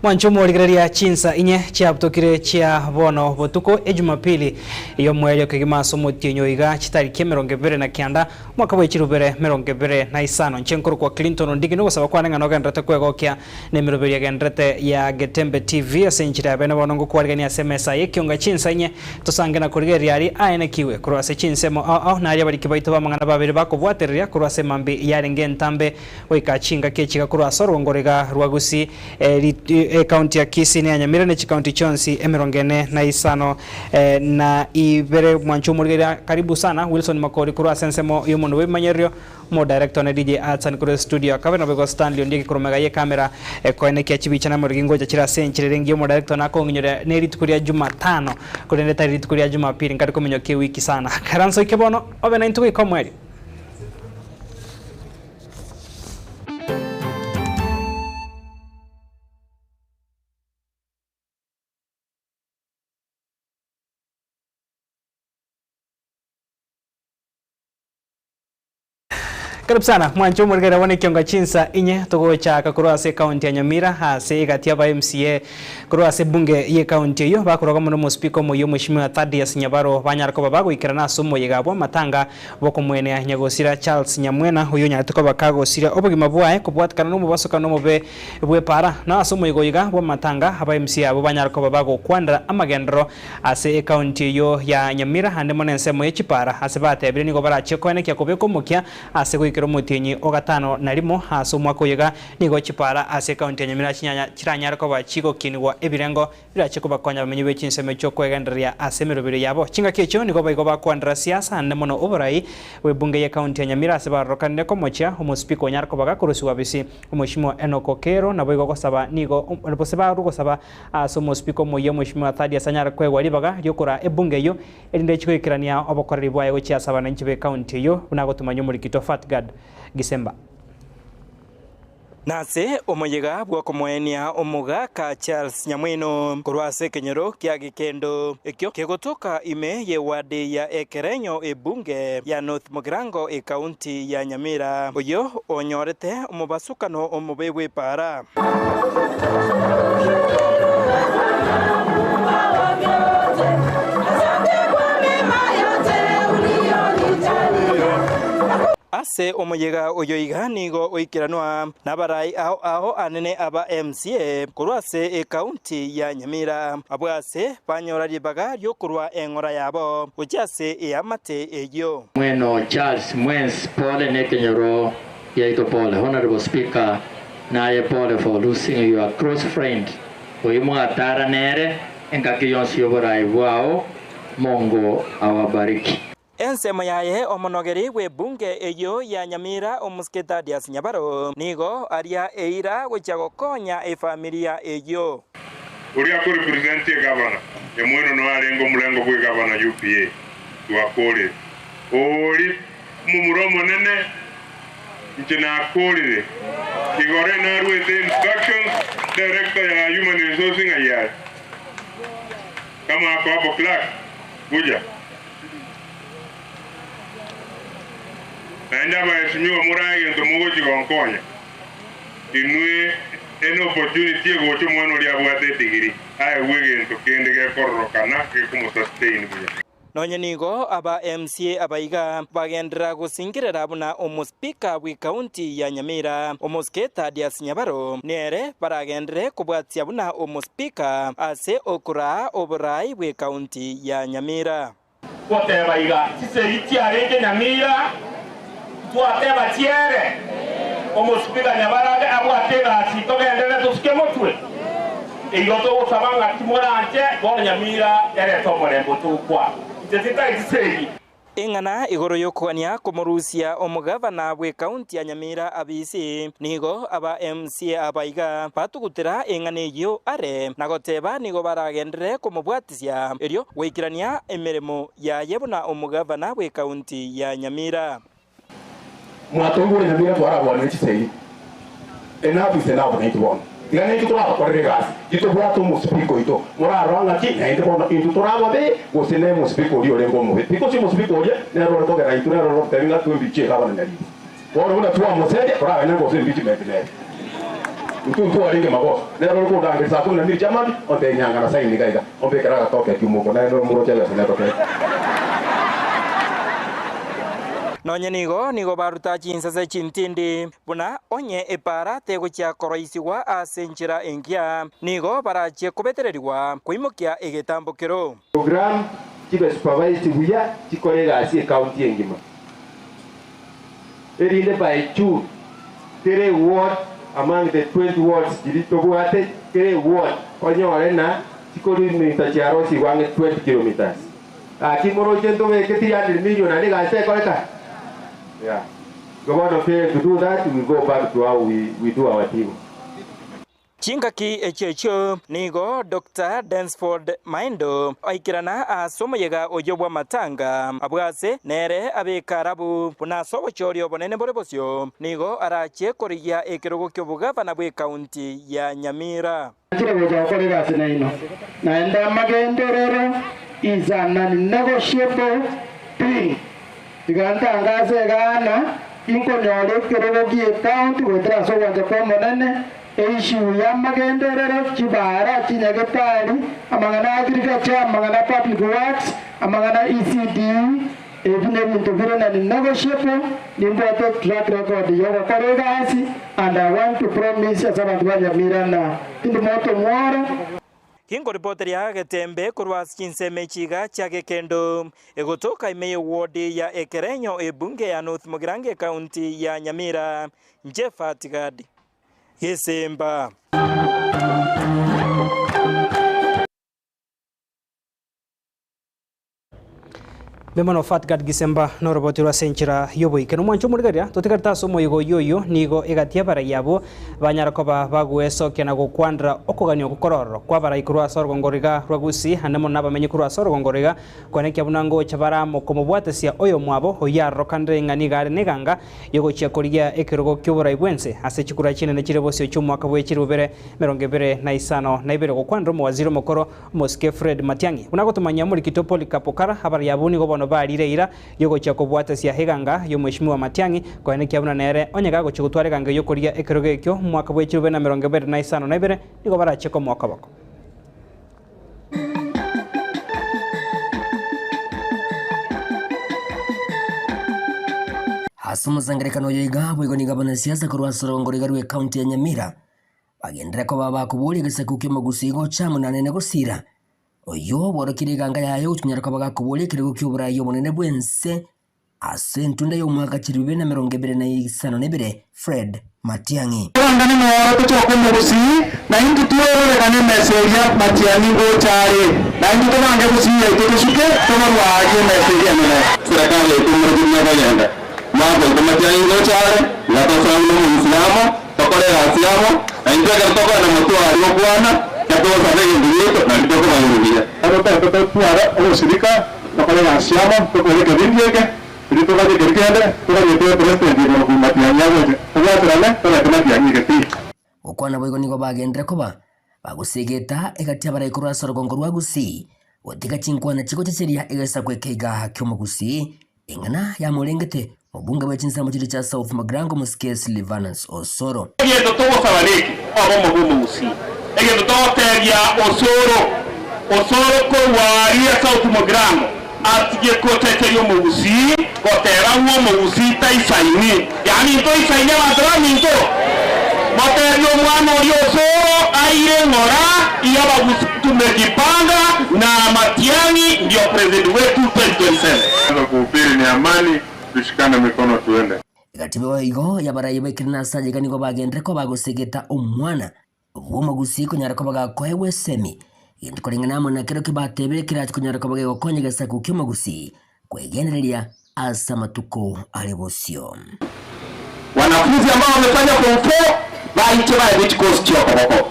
Mwanchumo ligiraria chinsa inye chiabutokire chia bono botuko ejumapili iyo mweli okigima somotinyo iga chitariki 29 mwaka wa 2025 nchenkuru kwa Clinton ndigino gusaba kwa ngano gendrete kwegokia nemiroberi gendrete ya Getembe TV asenchira bene bono ngukwarigania semesa yekionga chinsa inye tusange na kurigeria ari aene kiwe kurwase chinsemo na ari bariki baito bamangana babiri bakobwaterera kurwase mambi yarenge ntambe oikachinga kechiga kurwasa rongorega rwagusi county ya Kisii ya Nyamira ne county chonsi emerongene na isano na ibere mwanchumurira karibu sana Wilson Makori kuru asensemo yomuntu wemanyerio mo director na DJ Arts and Kuru studio kabena bego Stanley ndiki kurumega ye kamera koene kya chibichana mu rugingo cyakira senchirengi mo director na konginyore ne ritukuria Jumatano kurende tari ritukuria Jumapili ngari komenyoke wiki sana karanso ikebono obe na intuwe komweri. Karibu sana mwancho murigera wane kionga chinsa inye tugocha kakurwase county ya Nyamira hase gatia ba MCA kurwase bunge ye county yo bakoroga muno speaker mo yo Mheshimiwa Thaddeus Nyabaro banyarako babago ikirana sumo yegabo matanga boko mwene ya nyagosira Charles Nyamwena uyo nyatuko bakago sira obugima bwae kubwatikana no mubasoka no mube bwe para na sumo yigoyiga bo matanga aba MCA abo banyarako babago kwandra amagendro ase county yo ya Nyamira hande monensemo yechipara hase batebire nigo barache kwene kyakobeko mukya ase mutinyi ogatano narimo haso mwako yega nigo chipara ase county ya Nyamira chinyanya kiranyara ko bachiko kinwa ebirengo birachiko bakonya bamenye bechinseme cyo kwegenderia ase mirobire yabo chinga kecho nigo bayigo bakwandra siasa nemono oborai we bunge ya county ya Nyamira ase barokane ko mocha umuspiko nyarko bagakurusi wabisi Mheshimiwa Enoko Kero na bayigo gosaba nigo poseba rugo saba ase umuspiko moyo Mheshimiwa Thaddeus Nyara kwegwa libaga lyokora ebunge yo elinde chiko ikirania obokoreri bwaye gochi asaba nanchi be county yo unagotumanya muri kito Fatgad Gisemba nase omoyega bwako moenia omuga ka Charles Nyamweno kurwase kenyero kya gikendo ekyo kegotoka ime ye wade ya Ekerenyo ebunge ya North Mugirango county ya Nyamira oyo onyorete omubasukano omubebwe para ase omoyega oyo iganigo oikiranwa nabarai aho anene aba MCA kurwase county ya Nyamira abwase banyora libaga lyokurwa engora yabo ujase eyamate eyo Mweno Charles Mwens Paul Nekenyoro yaito Paul honorable speaker naye Paul for losing your close friend oimwa tara nere enkakiyonsi oborai wao Mungu awabariki. Ensemo yaye omonogeri we bunge eyo ya Nyamira omuske Thaddeus Nyabaro nigo aria eira gochagokonya efamilia eyo uri ako represent governor emweno no arengo mulengo gwe governor UPA tuakole ori mumuromo nene nchina akole igore na ruete instructions director ya human resources ayar kama ako hapo Clark kuja Nanja baheshimiwa murai ento mugo chigonkonya inwe eno opportunity gocho mwana lia bwate tigiri ai wege ento kende ge korrokana ke como sustain buya nonye nigo aba MCA abaiga bagendera gusingirira buna omuspika wi county ya Nyamira omuske Thaddeus Nyabaro nere baragendere kubwatia buna omuspika ase okura oborai wi county ya Nyamira wote baiga siseri arenge Nyamira tuateba tiere omuspika Nyabaraga abwatega sitogendere tusikemotwe igoto usabanga timorante bona Nyamira ere tomorembo tukwa tetita isegi ingana igoro yokwania komorusia omugavana bwe county ya Nyamira abisi nigo aba MCA abaiga patugutira ingane yo are nagoteba nigo baragendere komubwatisia eryo weikirania emeremo ya yebona omugavana bwe county ya Nyamira mwatongore Nyamira twarabona ekisegi enabise nabo nitubona igane kitwara korega ito bwato muspiko ito muraranga ki nainde bona into turaba be gosene muspiko dio lengo mu biko si muspiko dio ne ro to gara itu ne ro teringa tu biche kaba ndari woro una tuwa mosede ora ene gosene biche mebile Mtu alinge makosa. Nero ko dange sa kuna mi jamani onde nyanga na sai ni gaiga. Ombe kara toke kimuko na nero muro chela sina toke. Nonye nigo baruta chinsase chintindi buna onye epara tego chia koroisiwa asenchira engia nigo barachie kubetereriwa kuimokia egetambokero. Program chibe supervise buya chikorega asi county engima. Erinde by June 3 ward among the 20 wards dilitobuate 3 ward konyore na chikori minta chiaro si wange 20 kilometers. Kimoro jento we keti 100 million ani ga se koleka. Yeah. Government failed to do that, we go back to how we do our team. Chingaki echecho nigo Dr. Dansford Maindo aikirana asomoyega oyobwa matanga abwase nere abekarabu buna sobochorio bonene borebosyo nigo arache koriya ekirogo kyobugavana bwe county ya Nyamira. Kirego cyakorera sinaino naenda magenderero is a non-negotiable thing. Tigantangaze gana inko nyole kirego gie county wetera so wanje kwa monene issue ya magenderero chibara chinyagetari amangana agriculture amangana public works amangana ECD ebine bintu birona ni negotiable nimboto track record yoga koregasi and I want to promise as abantu banyamira na indi moto mworo. Kingo reporter ya Getembe kurwa chinseme chiga chage kendo egotoka ime ward ya Ekerenyo ebunge ya North Mugirange County ya Nyamira Jeffat Gadi Yesemba. Bemano Fatgad Gisemba no robotiro senchira yobo ikeno mwancho murigaria totikarta somo yogo yoyo nigo egatia bara yabo banyarakoba bagweso kena gokwandra okoganyo gukororo kwa bara ikurwa sorgongoriga rwagusi hanemo nabamenye kurwa sorgongoriga kwaneke bunango chabara mokomobwatesia oyo mwabo oyarro kandre ngani gare neganga yogo chiakorigia ekirogo kyobora ibwense ase chikura chine ne chirebosio cyumwaka bwe chirubere 25 na ibere gokwandro mu waziro mokoro Moske Fred Matiangi bunago tumanya muri kitopoli kapokara habara yabuni go barireira yogo cyakobwata sia heganga yo mweshimiwa Matiangi kwene kyabuna nere onyega go chigutware ganga yo kuriya ekiroge kyo mwaka bwe chirube na 25 na ibere nigo baracheko mwaka bako Asumuzangerekano yoiga bwego ni gabana siasa kurwa sorongorega rwe county ya Nyamira bagendera ko baba kubuli gisekuke magusigo chamu na nene gusira oyo borokire ganga yayo tunyara ko bagakubuli kirego cyobura yo munene bwense asentunda yo mwaka chirube na 25 nebere Fred Matiangi Ngani no to ko murusi na indu tuoro gane message ya Matiangi go chare na indu to bange busi to suke to marwa ye message ya mena serikali to murudina bayanda mambo to Matiangi go chare la to samu muislamu to kole asiamo na indu ga to na mtu ari bwana ya to sabe ndio na to ko bayuria to tuara o sirika to kole asiamo to kole kadinge Rito kali kerkende to kali to president no Matiangi agoje tugatrale to Matiangi gati okwana bwego nigo bagendera koba bagusegeta egatia bara ikurwa sorogongo rwagusi otiga chinkwana chiko checheria egesa kwekeiga kyomugusi ingana ya mulengete obunga bwechinsa mu cha South Magrango Moske Silvanus Osoro egendo to sabaleki abo mugusi egendo to tegia Osoro ko waria South Magrango atige ko checherio mugusi ko tera wo mugusi taisaini yani to isaini madrani to materio mwana Osoro aire ngora iya bagusi tumejipanga na Matiangi ndio president wetu 2027 kuhubiri ni amani tushikane mikono tuende gatibe igo ya bara yibekirina saje kanigo bagendere ko bagusegeta omwana wo mugusi ko nyara ko bagakoewe semi into kolingana na kero kibatebere kirati kunyara ko bagego konyegesa ku kyomugusi kwegenereria asa matuko alebosio wanafunzi ambao wamefanya form 4 baite ba bit course choko.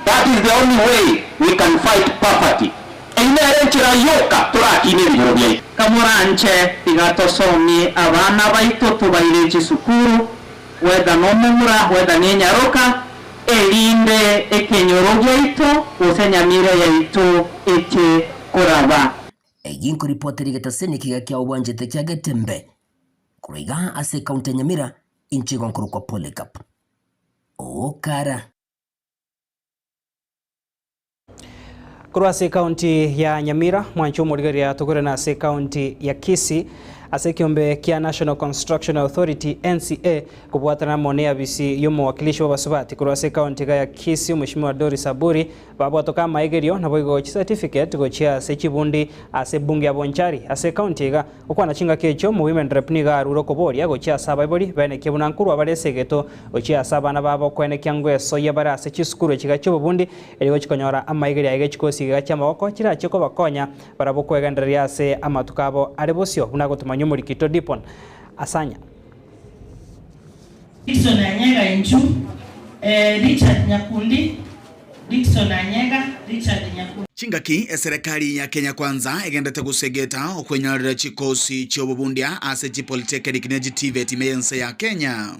That is the only way we can fight poverty. Inarenchira yoka turakine birobye kamuranche igatosomi abana baito tubaire sukuru weda nomumura weda nenyaroka elinde ekenyoro yaito osenyamira yaito eke koraba eginko reporter getaseni kigakya obwanjete kya Getembe kuriga ase county Nyamira inchi gonkuru kwa Polycarp okara Kurwase county ya Nyamira mwancho murigeria tugure na se county ya Kisii ase kiombe kia National Construction Authority NCA kubwatana monea bisi yumo wakilishi wa basubati kurwase county ya Kisii Mheshimiwa Doris Aburi babwatoka maigerio na boigo certificate gochia se chibundi ase bunge ya Bonchari ase county ga ukwana chinga kecho mu women rep niga aruro koboria gochia saba ibori bene kebunankuru abaresegeto gochia saba na babo kwene kyangwe soya bara ase chisukuru chiga cyo bundi eligo chikonyora amaigeria age chikosi ga chamaboko kira chiko bakonya barabo kwegenderia ase amatukabo arebosio unagotumanya muri kito dipon asanya Dickson Anyega Enchu Richard Nyakundi Dickson Anyega Richard Nyakundi Chingaki serikali ya Kenya Kwanza egendete gusegeta okwenyarira chikosi cy'obubundia ase Polytechnic ne TVET imeyense ya Kenya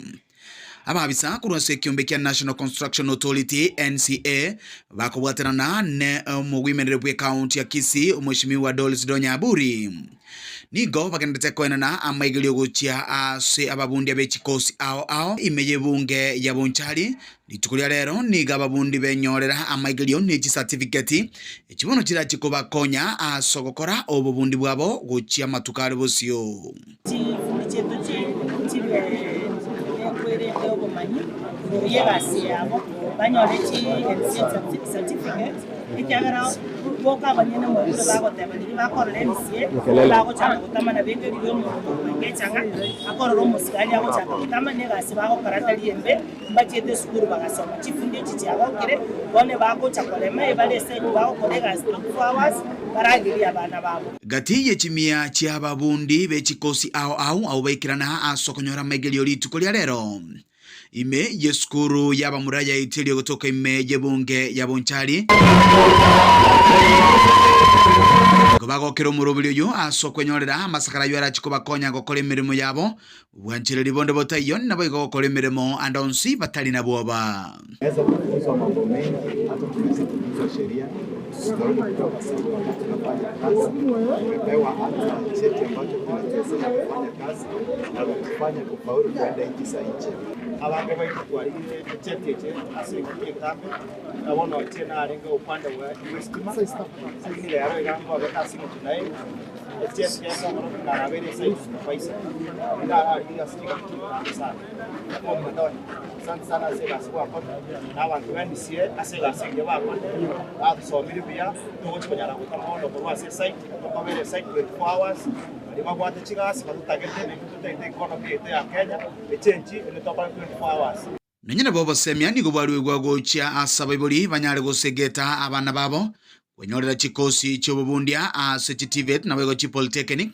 ababisa kurwase kiombe kia National Construction Authority NCA bakobwaterana ne mu women rep county ya Kisii Mheshimiwa Doris Aburi nigo bagendete koenana amaigilio guchia ase ababundi bechikosi ao imeye bunge ya Bonchari litukulia lero niga ababundi benyorera amaigilio ni certificate ekibono kira kikoba konya asogokora obubundi bwabo guchia matukare bosio boka banyene mu biro bagoteba ndi bakorera MCA bago cyane gutamana benge riyo mu ngecanga akorero musikali ago cyane gutamane gasi bago karatari embe mbachete sukuru bagasoma chifunde chichi abakire bone bago chakolema ebalese bago kolega 24 hours baragiri abana babo gatiye chimia cy'ababundi bechikosi au baikirana asokonyora megelio litukulia lero ime yeskuru yaba muraya itilio kutoka ime bunge ya Bonchari Gobago kero murobulio yo asokwenyorera masakara yo arachikoba konya gokora imirimo yabo bwanchire libondo botayon na boigo gokora imirimo andonsi batali na boba Eza kufunzwa mambo mengi hata tunaweza sheria tunafanya kazi tumepewa hata cheti ambacho kinatuwezesha kufanya kazi na kufanya kufaulu kwenda nchi za nje abantu baitwarire cheti asikuye tambe nabona tena arenga upande wa estima sasa ile yaro irango abekasi mtunaye cheti yasa na rabere sasa paisa ila asikia sana kwa mtandao sana sasa kwa n'abantu bandisiye asegasenge bakone atusomira bya tugoche kunyara gutamono kwa site kwa site 24 hours alima kwate chigasi batutagete ne tutete kono bite ya Kenya echenchi ne topa 24 hours Nanyina bobo semya nigo bwari gwagocha asaba ibori banyare gusegeta abana babo kwenyorera chikosi cy'obubundia ase TVET na bego Polytechnic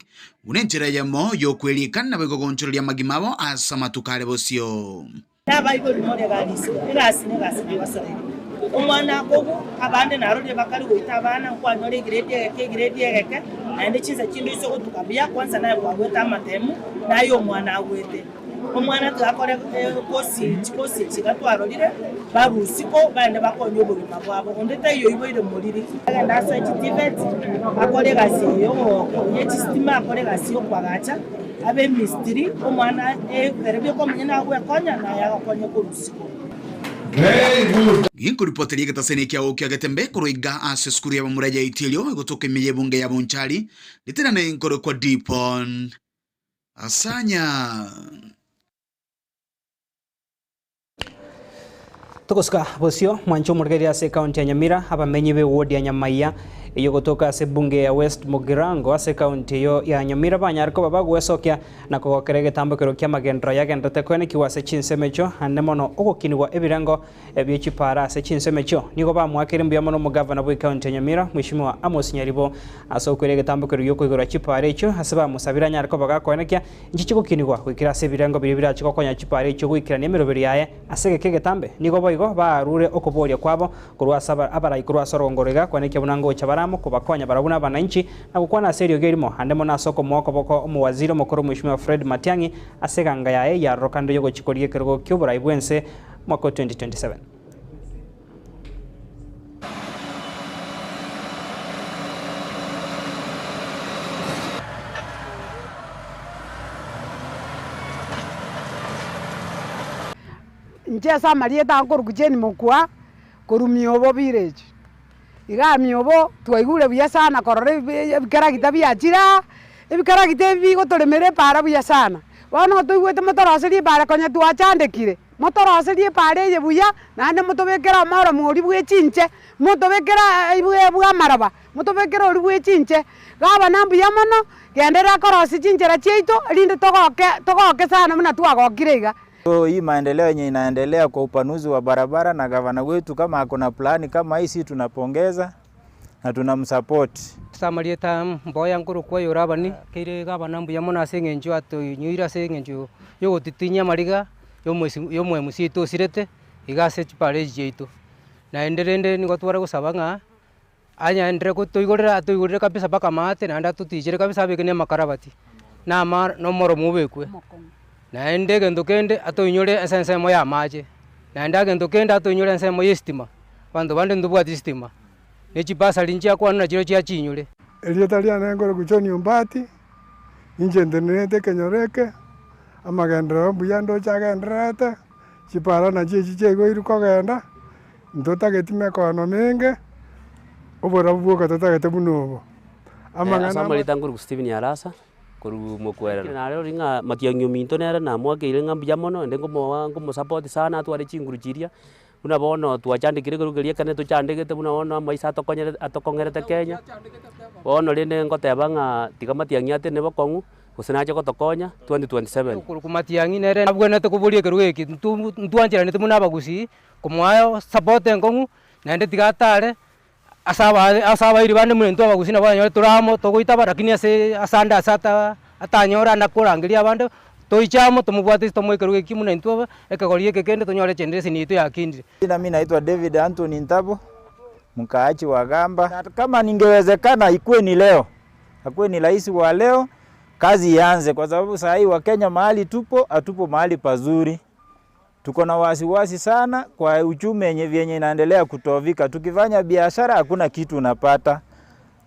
unenchera yamo yo kwelika na bego gonchorya magimabo asa matukare bosio Naba iko limore galisi negasi basare umwana gogo abande narode bakari goita abana kwa nyore grade yake ande chiza chindo iso tukabia kwanza naye kwa gweta matemu nayo mwana wete umwana twakore kosi chigatwarorire barusiko bande bakonyo bugima bwabo ondeta iyo iboire muriri ndaso TVET akore gasi yo yechistima akore gasi yo kwagacha abe mistri umwana erebye ko mnyana gwe konya na yakonya kurusiko Ginko ripoteria gatasene kia okia gatembe kuroiga ase skuru ya muraja itilio gotoka imeye bunge ya Bonchari litena na inkoro kwa dipon asanya Tokoska bosio mwancho murgeria ase county ya Nyamira abamenyi be ward ya Nyamaiya iyo gotoka ase bunge ya West Mugirango ase county yo ya Nyamira banyarko babagwesokia na kogokerege tambokero kia magendro yagendete kwene kiwase chinsemecho anemono ogokinwa ebirango ebyechipara ase chinsemecho nigo bamwakire mbuya mono mugavana bwe county ya Nyamira Mheshimiwa Amos Nyaribo asokerege tambokero yo kwigora chipara echo asaba musabira nyarko bagakwenekia nchichiko kinwa kwikira ase birango biribira chiko konya chipara echo gwikira nemeroberi yaye ase gekege tambe nigo boigo barure okoboria kwabo kurwa saba abara ikurwa sorongorega kwenekia bunango chabaramo kubakonya barabuna bananchi na gukwana serio gerimo andemo na soko mwoko boko umuwaziri mukuru Mheshimiwa Fred Matiang'i aseganga yae ya rokando yogo chikorie kergo kyobura ibwense mwaka 2027 Njesa marieta ngor kujeni mokwa kurumio bo village igami obo twaigure buya sana korore bikaragita biachira ibikaragita bigotoremere para buya sana bono toigwete motoroserie para konya twachandekire motoroserie para ye buya nande motobekera maro muri bwechinche motobekera bwa maraba motobekera ori bwechinche gaba nambuya mono gendera korosi chinchera cheito linde togoke sana mna twagokire iga. Hii maendeleo yenye inaendelea kwa upanuzi wa barabara na gavana wetu kama akona plani kama hii, si tunapongeza na tunamsupport. Samarieta mboya nguru kwa yorabani kire gavana mbuya mona sengenjo atoyira sengenjo yo titinya mariga yo mwe musito sirete igase chipare jeito na enderende ni gotwara gusabanga anyaendre ko toigorera kabisa paka mate na nda tutijere kabisa bekene makarabati na mar no moro mubekwe na ende gendo kende atoinyore esense moya maje na enda gendo kende atoinyore esense moya stima bando bande ndubwati stima nechi basa linjia kwa na jiro chia chinyure elietalia nengoro kuchoni umbati inje ndenete kenyoreke amagendero buyando chagenderete chipara na chichi chego iruko genda ndota getime kono menge obora buoka tatagete bunobo amangana samarita nguru Steven Arasa kuru mokwera na leo ringa matiangyo minto nera na mwake ile ngambia mono ndengo mo support sana tware chinguru chiria una bono twachandikire kurugeria kane tuchandikite buna bono maisa atokongerete Kenya bono rinde ngotebanga tiga matiangi ate nebo kongu usinaje gotokonya 2027 kumatiangi nere abwene tukuburie kerugeki ntwanjira nite muna bagusi kumwayo support engongu nende tigatare asaba iri bande mune ntwa bagusi na banyo turamo togoitaba lakini ase asanda asata atanyora nakurangiria bande toichamo tumubwati tomwekerugeki mune ntwa ekagorie kekende tonyore chendesi nitu yakindi. Mimi naitwa David Anthony Ntabo mkaachi wa Gamba. Kama ningewezekana ikuwe ni leo, akuwe ni rais wa leo, kazi ianze kwa sababu saa hii wa Kenya mahali atupo mahali pazuri. Tuko na wasiwasi sana kwa uchumi yenye inaendelea kutovika. Tukifanya biashara hakuna kitu unapata.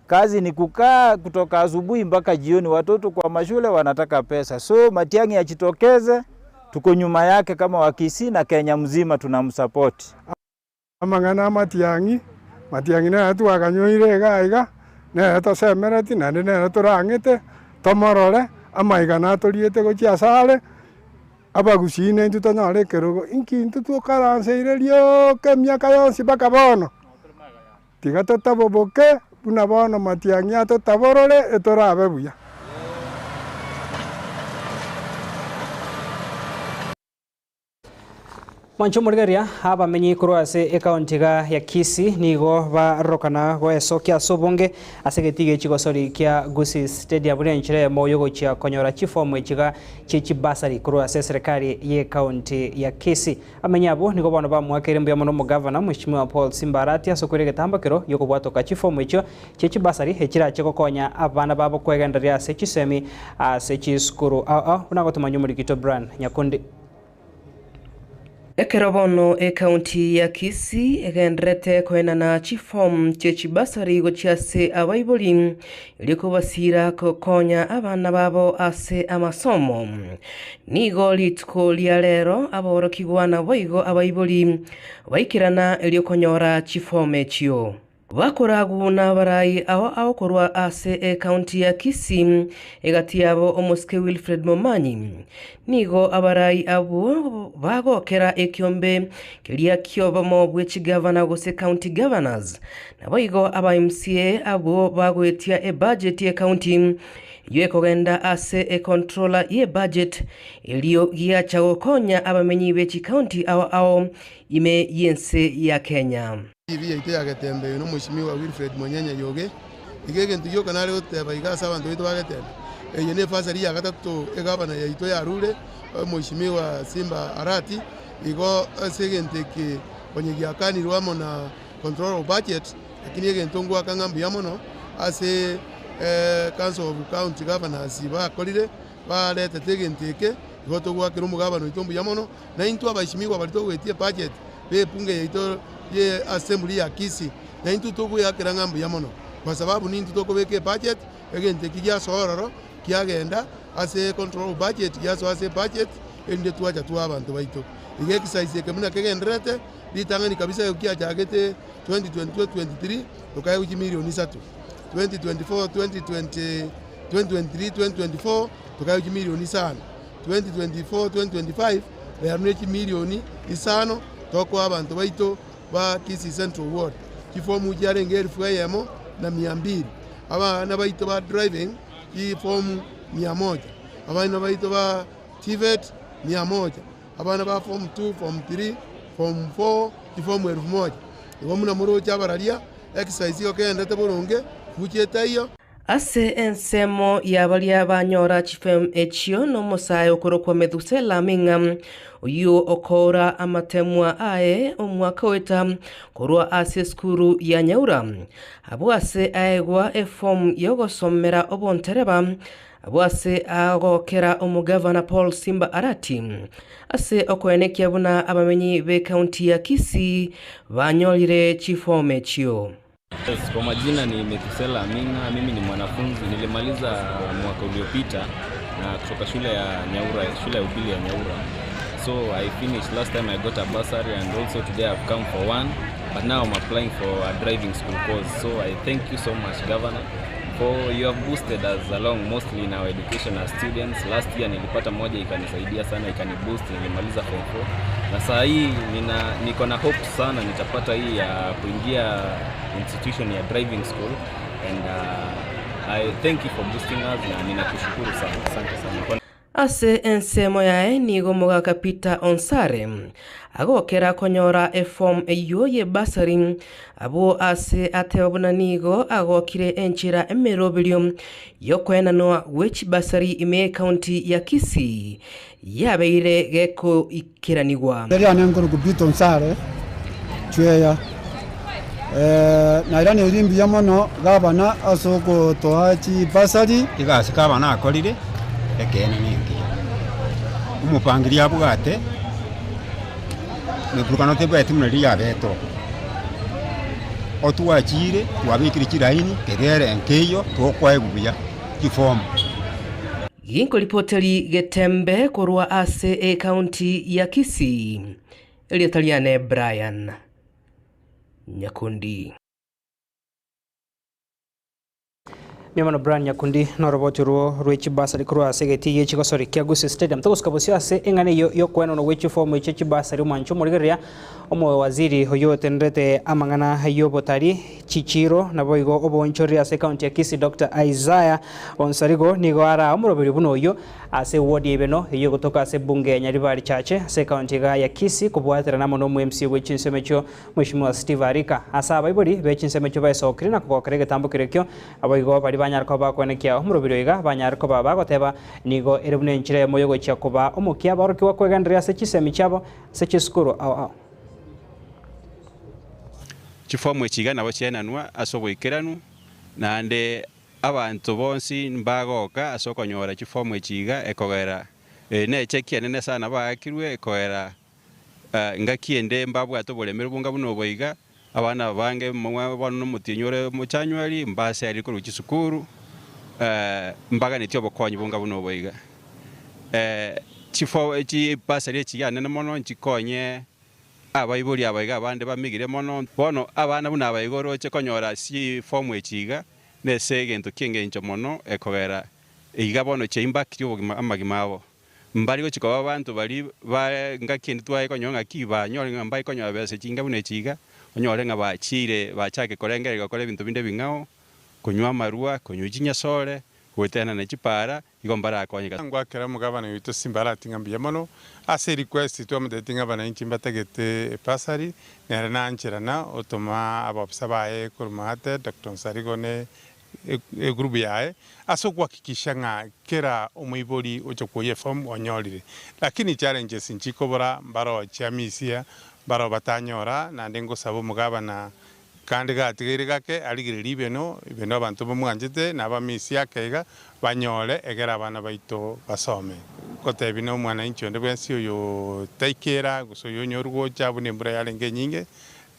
Kazi ni kukaa kutoka asubuhi mpaka jioni, watoto kwa mashule wanataka pesa. So Matiang'i achitokeze, tuko nyuma yake kama Wakisii na Kenya mzima tunamsupport. Amangana Matiang'i na atu akanyoire gaiga na to semerati na ne turangite tomorore amaigana toriete gochia sale abagusine tutanyore kerogo inkintu tukaranseire rio kemiaka yonsi baka bono tiga tutaboboke buna bono Matiang'i atutaborore etorabe buya. Mwancho murigeria abamenyi kurwase ekauntiga ya Kisii nigo barokana gwesokia sobonge asegetige chigosori kia Gusii Stadium burenchire moyo gochia konyora chifomu echiga chichi basari kurwase serikali ye kaunti ya Kisii amenyabo nigo bono bamwakere mbuya mono mu governor Mheshimiwa Paul Simbarati asokore getambakero yoko bwatoka chifomu echo chichi basari hechira chikokonya abana babo kwegenderia sechisemi sechiskuru unagotuma muri kito brand nyakundi. Ekerobono ekaunti ya Kisii egendrete kwenana chifom chechibasari gochiase abaiboli iliko basira kokonya abana babo ase amasomo nigo litko lialero aborokigwana boigo abaiboli baikirana eliokonyora chifom echio bakoragu na barai aho korwa ase ekaunti ya Kisii egati yabo omoske Wilfred Momanyi nigo abarai abo bagokera ekiombe kelia kioba mobwechi governor gose county governors na boigo aba MCA abo bagwetia budget ya county yekogenda ase controller ye budget elio giacha gokonya abamenyi bechi county ao ime yense ya Kenya. Ibi yaite yagetembe no Mheshimiwa Wilfred Monyenye yoge igege ntuyo kanale guteba igasa abantu bitu bagetembe eye ne fasari ya gatatu egabana yaito ya rule Mheshimiwa Simba Arati igo segenteke onyegia kanirwa mona control of budget lakini ege ntongo akangambu yamono ase council of county governors bakolire balete tegenteke goto gwakira umugabano itombu yamono na into abashimiwa balito gwetie budget bepunge yaito ye assembly ya Kisii na intu togo yakira ngambu yamono kwa sababu ni intu togo beke budget egente kijya sororo kiagenda ase control budget yaso ase budget ende tuacha tu abantu baito ige exercise kemuna kegenderete litangani kabisa yokia chagete 2022-23 tukaye uji milioni 3 2023-2024 tukaye uji milioni 5 2024-2025 learunechi milioni 5 toko abantu baito ba Kisii Central Ward kifomu jarenge 1,200 abana baito ba driving kifomu 100 abana baito ba TVET 100 abana ba form 2 form 3 form 4 kifomu 1,000 igomuna muro cyabararia exercise yo kenda taburunge kucheta iyo ase ensemo yabalia banyora chifem echio no musaye okorokwa Methusela Ming'a oyu okora amatemwa ae omwaka weta korwa ase skuru ya Nyaura abo ase aegwa eform yogosomera obontereba abo ase agokera omugavana Paul Simba Arati ase okwenekia buna abamenyi be county ya Kisii banyolire chifom echio. Yes, kwa majina ni Methusela Ming'a, mimi ni mwanafunzi, nilimaliza mwaka uliopita na kutoka shule ya Nyaura, shule ya upili ya Nyaura. So I finished last time, I got a bursary, and also today I've come for one, but now I'm applying for a driving school course. So I thank you so much, Governor, for you have boosted us along mostly in our education as students. Last year nilipata moja ikanisaidia sana, ikaniboost, nilimaliza form 4. Na saa hii niko na hope sana nitapata hii ya kuingia institution ya driving school, and I thank you for boosting us na ninakushukuru sana. Asante sana. Ase ensemo yae nigo mogaka Peter Onsare agokera konyora eform eyo ye basari abo ase atebona nigo agokire enchira emerobilio yokwenanwa which basari ime county ya Kisii yabeire geko ikiranigwa ndari anengoro ku Peter Onsare chweya na irani rimbi yamono gabana asoko tohachi basari igasi kabana akorire ekene ningi umupangiria bugate nekurukano tebete munari yabeto otuwachire twabikire kiraini kegere nkeyo twokwaeguya kifomu ginko ripoteri getembe korwa ase e county ya Kisii Eliataliane Brian Nyakundi. Mimano Brian Nyakundi no roboti ruo rwechi basari kurwa segeti yechi gosori kya Gusii Stadium togoska bosio ase engane yo kweno no wechi form yechi basari mancho murigeria omo waziri hoyo tendrete amangana hayo botari chichiro na boigo obonchori ase county ya Kisii Dr. Isaiah Onsarigo nigo ara omurobiri buno yo ase ward yebeno yo gotoka ase bunge ya Nyaribari chache ase county ya Kisii kubwatira namo no MC wechi nsemecho Mheshimiwa Steve Arika asa baibori wechi nsemecho baisokiri na kugokerege tambukirekyo aboigo bari banyarko bakwenekia omurobiro iga banyarko bagoteba nigo erebune nchire moyo gochia kuba omukia baroki wakwegandria ase chisemi chabo ase chiskuru au chifomu echiga nabo chienanwa asobwikiranu nande abantu bonsi mbagoka asokonyora chifomu echiga ekogera nechekia nene sana bakirwe ekogera ngakiende mbabwato bolemere bunga buno boiga abana bange mwa bono mutinyore muchanywali mbase ari ku chisukuru mbaga netyo bokonyi bunga buno boiga chifo echi basari echiga nene mono nchikonye abaibuli abaiga abande bamigire mono bono abana buna abaigoro chekonyora si form echiga nese gento kinge ncho mono ekogera iga bono cheimba kyo amagimabo mbari go chiko abantu bari ngakindi twaye konyonga kiba nyore ngambai konyora bese chinga bune chiga onyore nga bachire bachake korengere gakore bintu binde bingao kunywa marua kunyujinya sole gwetena na chipara igombara akonyeka ngwakera mugabana yito Simbara tingambiye mono ase request to amudetinga bana inchimba tegete pasari nere nanchirana otoma abapsa bae kurmate Dr. Nsarigo ne group yae aso kuhakikisha nga kera umuibori ochokoye form onyolire lakini challenges nchikobora mbaro chamisia baro batanyora nande ngosaba mugabana kandi gatigire gake aligire libeno ibeno abantu bomwanjete nabamisi yakega banyole egera abana baito basome kote bino mwana incho ndebwensi yo taikera gusoyo nyorwo chabune mbura yalenge nyinge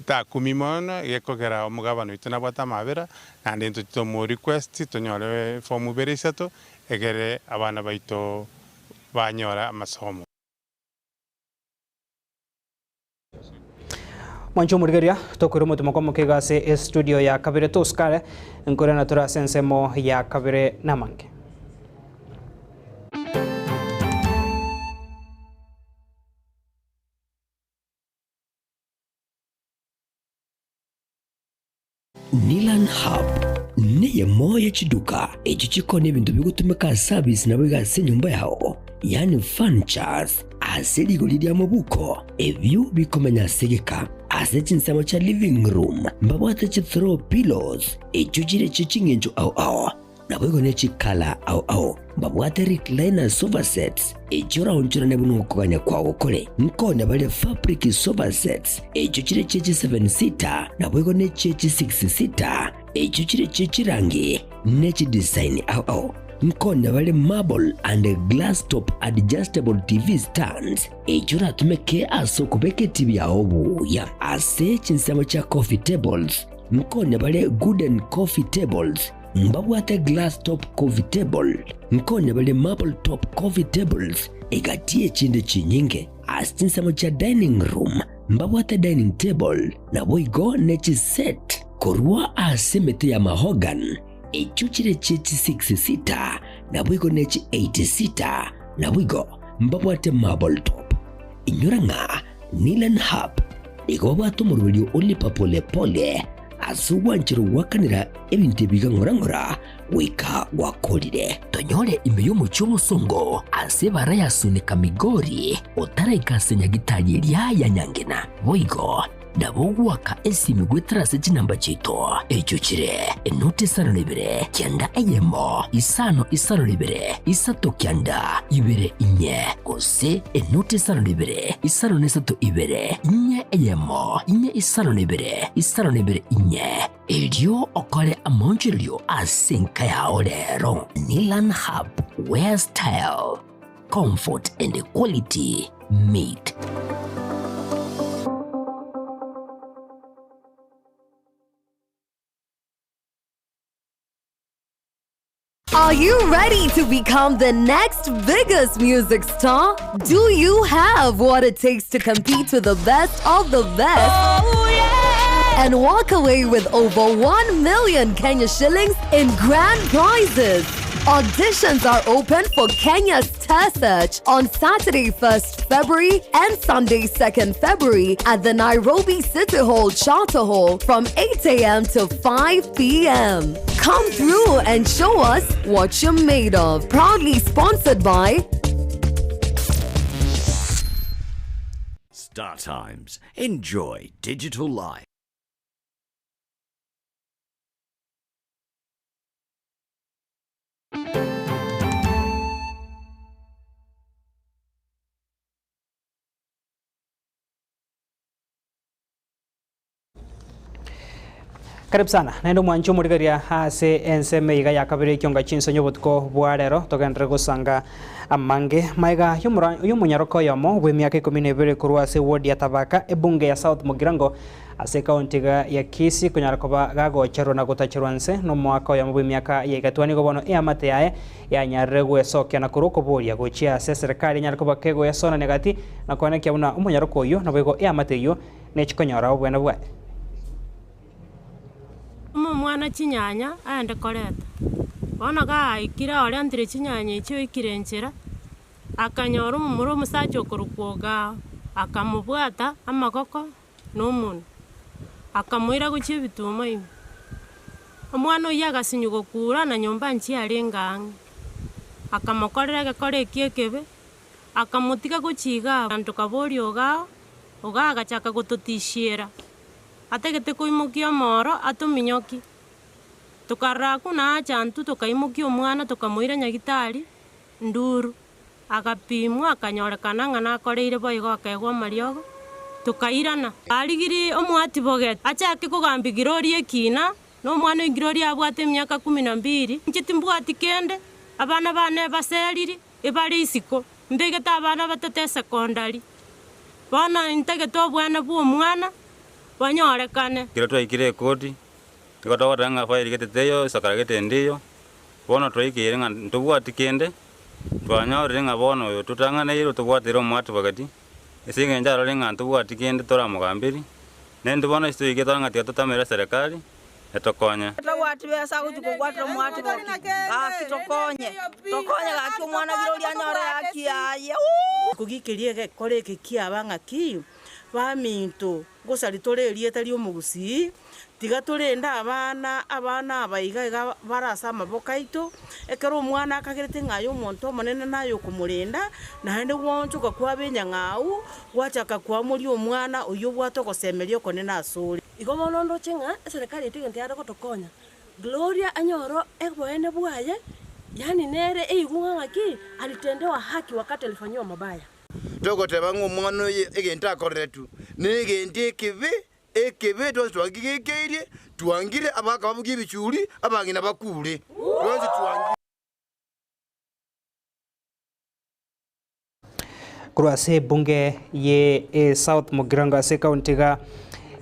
ta kumimona yekogera omugabano ituna bwata mabera nande nto mo request tonyole form berisato egere abana baito banyora amasomo Mwancho murigeria tokuru mutumo kwa mukigase studio ya kabire toskare nkore na tura sensemo ya kabire namange. Nilan Hub niye moya chiduka echi chikone bintu bigutumika service na bigase nyumba yao yani furnitures asili golidia mabuko evyu bikomenya segeka asechi nsemo cha living room mbabwate chi throw pillows echujire chichingenjo au na bwego nechi kala au mbabwate recliner sofa sets ejora onchura nebuno kuganya kwa okole nkone bale fabric sofa sets echujire chechi 7 seater na bwego nechi 6 seater echujire chechi rangi nechi design au nkone bale marble and glass top adjustable TV stands ejura tumeke aso kubeke TV ya obu ya ase chinsemo cha coffee tables nkone bale wooden coffee tables mbabwate glass top coffee table nkone bale marble top coffee tables egatie chinde chinyinge asinsemo cha dining room mbabwate dining table na boigo nechi set korwa asemete ya mahogan echuchire chechi 6 seater na bwigo nechi 8 seater na bwigo mbabwate marble top inyuranga Nilan Hub igobwato murulio olipa pole pole asuwanchiro wakanira ebintu bigangorangora wika wakolire tonyore imbeyo mucho songo asebara yasunika migori otara ikasenya gitari ya nyangena boigo ndabogwaka esimi gwetrase chinamba chito echuchire enote sano libere kyanda eyemo isano libere isato kyanda ibere inye kose enote sano libere isano nesato ibere inye eyemo inye isano libere inye elio okole amonjilio asinka ya olero Nilan Hub where style comfort and quality meet. Are you ready to become the next biggest music star? Do you have what it takes to compete with the best of the best? Oh, yeah! And walk away with over 1 million Kenya shillings in grand prizes. Auditions are open for Kenya's Star Search on Saturday 1st February and Sunday 2nd February at the Nairobi City Hall Charter Hall from 8 a.m. to 5 p.m. Come through and show us what you're made of. Proudly sponsored by Star Times. Enjoy digital life. Karibu sana naendo mwancho murigaria hase enseme iga yakabire kyonga chinso nyobotko bwarero togendere gusanga amange maiga yumunyaroko yomo we miaka 12 kurwa se ward ya Tabaka ebunge ya South Mugirango ase county ya Kisii kunyarakoba gagocherwa na gutachirwanse no mwaka ya miaka ya igatwani gobono amate yae ya nyarregwe sokya na kuruko boria gochia se serikali nyarakoba kego ya sona negati na kone kya una umunyaroko yo nabego amate yo nechikonyora obwena bwa mwana chinyanya aende koreta bona ga ikira ore antire chinyanya icho ikirenchera akanyora umumuro musacho kurukwoga akamubwata amagoko n'umuntu akamwira guchi bituma imi omwana oya gasinyugo kura na nyomba nchi arengange akamokorera gakore kiekebe akamutika guchiga antu kabori oga agachaka gututishira ategete kuimukia moro atuminyoki tukaraku na chantu tukaimukia omwana tukamuira nyagitari nduru agapimwa akanyorekana ng'ana akoreire boigo akegwa mariogo tukairana arigiri omwati boget achake kugambigira orie kina no mwana ingirori abwate emyaka 12 nchitimbwati kende abana bane baseriri ebari isiko mbegeta abana batete secondary bona integete obwana bwo mwana banyorekane kiro twaikire kodi tikotogota ng'a faili geteteyo sakaragete ndiyo bono twaikire ng'a ntubwati kende twanyorire ng'a bono oyo tutang'ana iro tubwatire omwati bagati esinge njaro ng'a ntubwati kende tora mugambiri nende bona isto igeta ngati atatamera serikali etokonya tawati besa kuchukugwatira mwati tokonye gaki mwana giro lya nyora yakiaye kugikirie kore kikia banga ki baminto gosalitore lieta lyo mugusi tiga turenda abana abaiga barasa maboka ito ekero mwana akagirete ngayo monto monene nayo kumurenda na hende wonchuka kwa benya ngau gwachaka kwa muri omwana uyo bwatogosemerio konena asuri igo bonondo chenga serikali itigente yaro gotokonya Gloria anyoro egboene bwaye yani nere eigunga ngaki alitendewa haki wakati alifanywa mabaya togoteba ng'omwana egente akoretu negente ekebe twagigekeirie twangire abaka babugi bichuri abangina bakure twanzi twangire kurase bunge ye South Mugiranga se county ga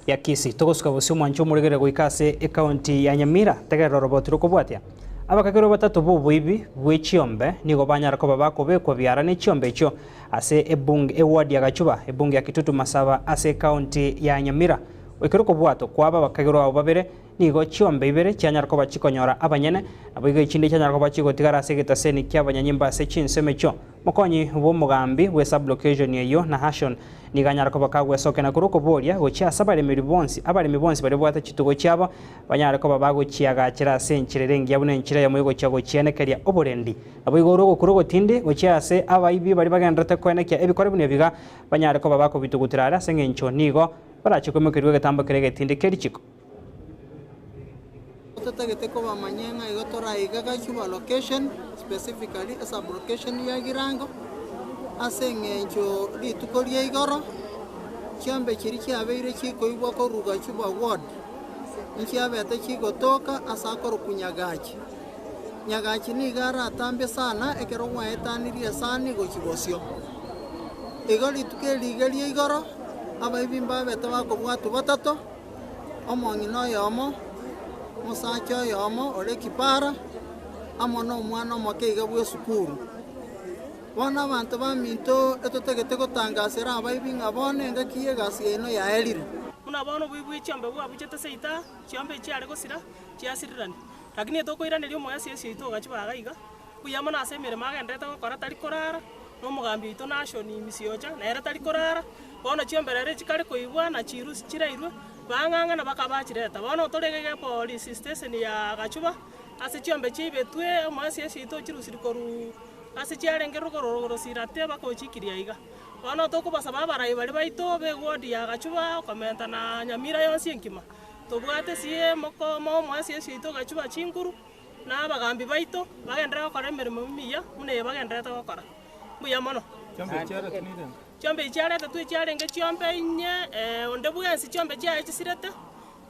ya Kisii togosuka bosio mwancho muregere goikase e county ya Nyamira tegero robotiro kubwatia abakagero batatu bubuibi bwechiombe nigo banyara ko babako bekwa byara ne chiombe icho ase ebunge eward ya Gachuba ebunge ya Kitutu Masaba ase county ya Nyamira wekero kubwato kwaba bakagero abo babere nigo chiombe ibere cyanyara ko bachikonyora abanyene abiga ichinde cyanyara ko bachigotigara ase gitaseni kyabanyanyimba ase chinsemecho mokonyi bo mugambi we sub location yeyo na hashon niganyara ko bakagwe soke na kuruko boria gocha sabare miribonsi abare mibonsi bare bwata chitugo cyabo banyara ko babago chiaga kira senchirerengi yabune nchira ya muyigo cyago cyenekeria oborendi abigo ro kurugo tindi gocha ase abaibi bari bagendrete kwenekya ebikore bune biga banyara ko babako bitugutirara sengencho nigo barachikomekirwe gatambo kirege tindi kerichiko tutagete ko bamanyenga igotora igaga Chuba location specifically as a location ya Girango asengencho litukorie igoro cyambe kiri cyabeire kiko ibwa ko ruga Chuba ward ncyabete kigotoka asakoro kunyagachi nyagachi ni gara tambe sana ekero mwaetanirie sani go kibosio igori tukeli igoro abaibimba beta bako bwatu batato omongino yomo musacho yomo ole kipara amono mwana makeiga bwe sukuru wana bantu baminto etotegete gotangasira abaibinga bone ngakiye gasi eno ya elire muna bono bwibu ichombe bwa buchete seita chiombe chiare gosira chiasirirani lakini tokoirane lyo moya sisi ito gachibaga iga kuyama na semere magendete gokora tari korara no mugambi ito nashoni misiocha na era tari korara bono chiombe rere chikari koibwa na chiru chirairwe banganga na bakabachireta bono toregege police station ya Gachuba ase chiombe chibetwe moya sisi ito chirusiri koru ase chiarengero kororo sirate bakochikiria iga bono tokubasa babarai bari baito be ward ya Gachuba komenta na Nyamira yonsi enkima tobwate sie moko moya sisi ito Gachuba chinguru na bagambi baito bagendera gokora emeremo miya mune bagendera gokora buya mono chiombe chiarete tu chiarenge chiombe inye onde bwensi chiombe chiae chisirete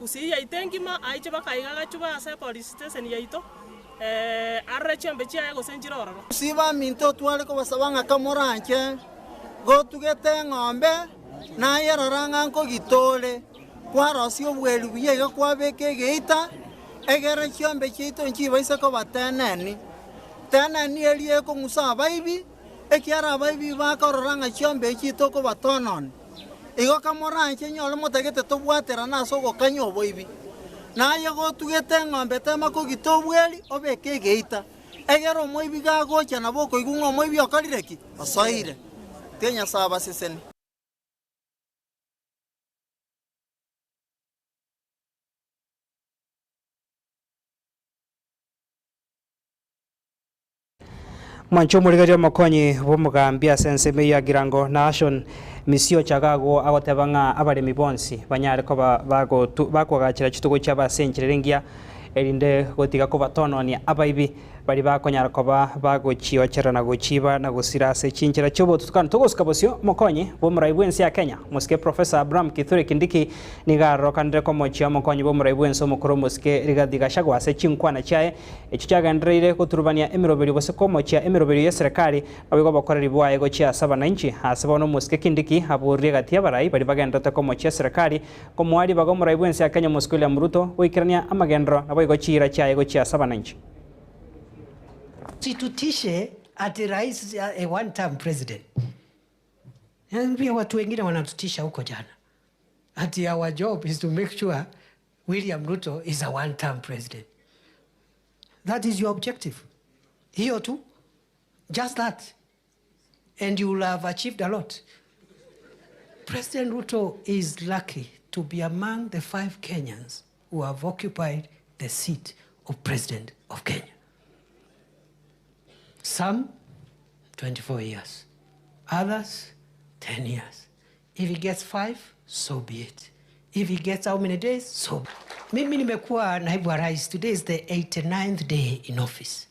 usi yaite enkima aiche bakaiga Gachuba ase police station yaito arre chiombe chiae gosenjira ororo siba minto twale ko basabanga kamoranche go tugete ng'ombe na yeraranga nko gitole kwarosio bwelu biyega kwabeke geita egere chiombe chito nchibaise ko bateneni teneni elie ko ngusa baibi ekiara baibi bakororanga chiombe chito ko batonon igo kamoranche nyolo motegete tobwatera naso gokanyo boibi naye go tugete ng'ombe tema ko gitobweli obeke geita egero moibi gagocha na boko igungo moibi okarireki asaire tenya saba seseni mwancho murigario mokonyi bo mugambi asenseme ya Girango nation misio chagago agotebanga abaremi bonsi banyare ko bakogachira chitugo cy'abasenkirengia erinde gotiga ko batononia abaibi bari bakonyara ko bagochiochera na gochiba na gusira se chinchira chobo tutukana togosuka bosio mokonyi bo muraibwensi ya Kenya muske Professor Abraham Kithure Kindiki nigaro kandre ko mochia mokonyi bo muraibwenso mukoro muske Rigathi Gachagua se chinkwana chae echichagandreire kuturubania emiroberi bose ko mochia emiroberi ya serikali abigo bakorera bwaye gochia saba na inchi hasaba no muske Kindiki aburire gatia barai bari bagendata ko mochia serikali ko mwari bago muraibwensi ya Kenya muske ya Mruto wikirania amagendro na gochira chae gochia saba na inchi situtishe ati rais a one term president. Pia watu wengine wanatutisha huko jana. And our job is to make sure William Ruto is a one-term president. That is your objective. Here too. Just that. And you will have achieved a lot. President Ruto is lucky to be among the 5 Kenyans who have occupied the seat of President of Kenya. Some, 24 years. Others, 10 years. If he gets 5, so be it. If he gets how many days, so be it. Mimi nimekuwa naibu wa rais. Today is the 89th day in office.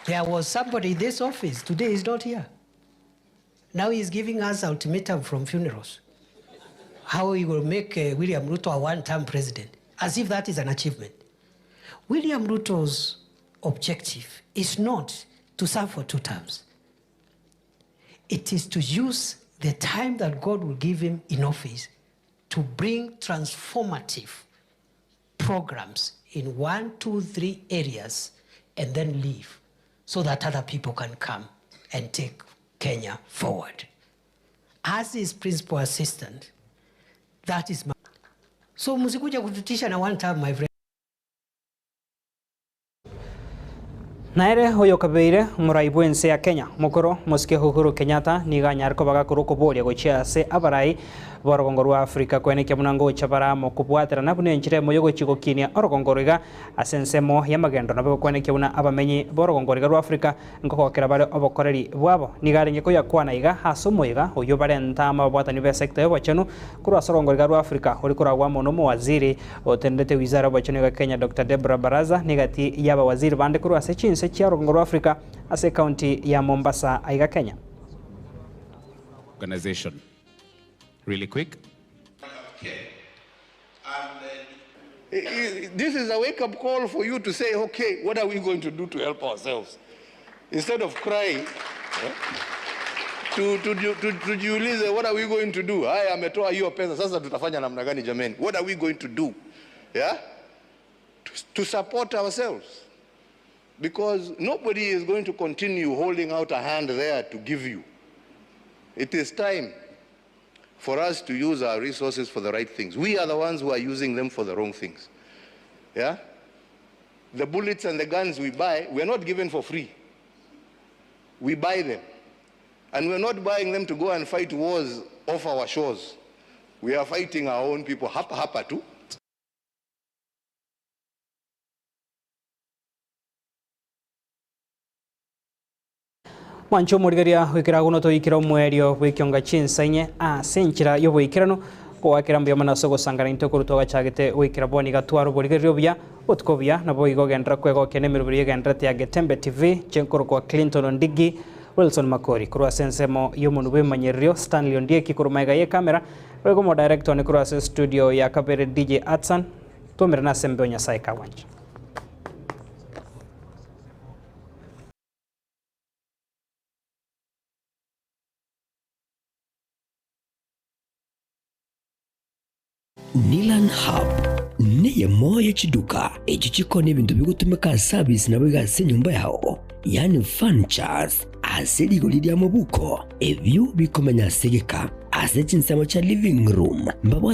There was somebody in this office. Today he's not here. Now he's giving us ultimatum from funerals. How he will make William Ruto a one-term president. As if that is an achievement. William Ruto's objective is not to serve for 2 terms. It is to use the time that God will give him in office to bring transformative programs in 1, 2, 3 areas and then leave so that other people can come and take Kenya forward. As his principal assistant, that is my... So musikuja kututisha na one term, my friend. Naere hoyo kabeire muraibu ense ya Kenya mukoro musike Uhuru Kenyatta niga nyarko baga kuruko boria gochia se abarai borogongo rwa Afrika kweneke munango chabara mo kubwatira nabune nchire moyogo chiko kinia orogongoriga asensemo ya magendo nabo kweneke una abamenyi borogongoriga rwa Afrika ngoko kerabare obokoreri bwabo niga ngeko yakwana iga hasomoiga hoyo bare ntama bwatani be sector yobachanu kurwa sorongoriga rwa Afrika uri kuragwa mono mo waziri otendete wizara bachanu ga Kenya Dr. Deborah Baraza nigati yaba waziri bande kurwa sechinse chia orogongoro rwa Afrika ase county ya Mombasa aiga Kenya organization. Really quick. This is a wake-up call for you to say, okay, what are we going to do to help ourselves? Instead of crying, tujiulize, what are we going to do? Haya ametoa hiyo pesa, sasa tutafanya namna gani jameni? What are we going to do? Yeah? To support ourselves. Because nobody is going to continue holding out a hand there to give you. It is time for us to use our resources for the right things. We are the ones who are using them for the wrong things. Yeah? The bullets and the guns we buy, we're not given for free. We buy them. And we're not buying them to go and fight wars off our shores. We are fighting our own people. Hapa too. Mwancho murigaria wikira guno to ikira mwerio wikionga chinsainye a senchira yobo ikirano kwa kirambo yamana sogo sangara into kurutoga chagete wikira boni gatwaro burigario bya utkobya nabo igogendra kwego kenemiro burigendra ya Getembe TV chenkoro kwa Clinton Ondigi Wilson Makori kurwa sensemo yomo nube manyerio Stanley Ondieki kurumaiga ye kamera wego mo director ne kurwa studio ya Kabere DJ Atsan tomerna sembe onya saika wanja. Nilan Hub niye moya chiduka echichiko n'ebintu bigutumika service nabo gase nyumba yao yani furnitures aseli golidi amabuko ebyo bikomenya segeka ase chinsamo cha living room mbabo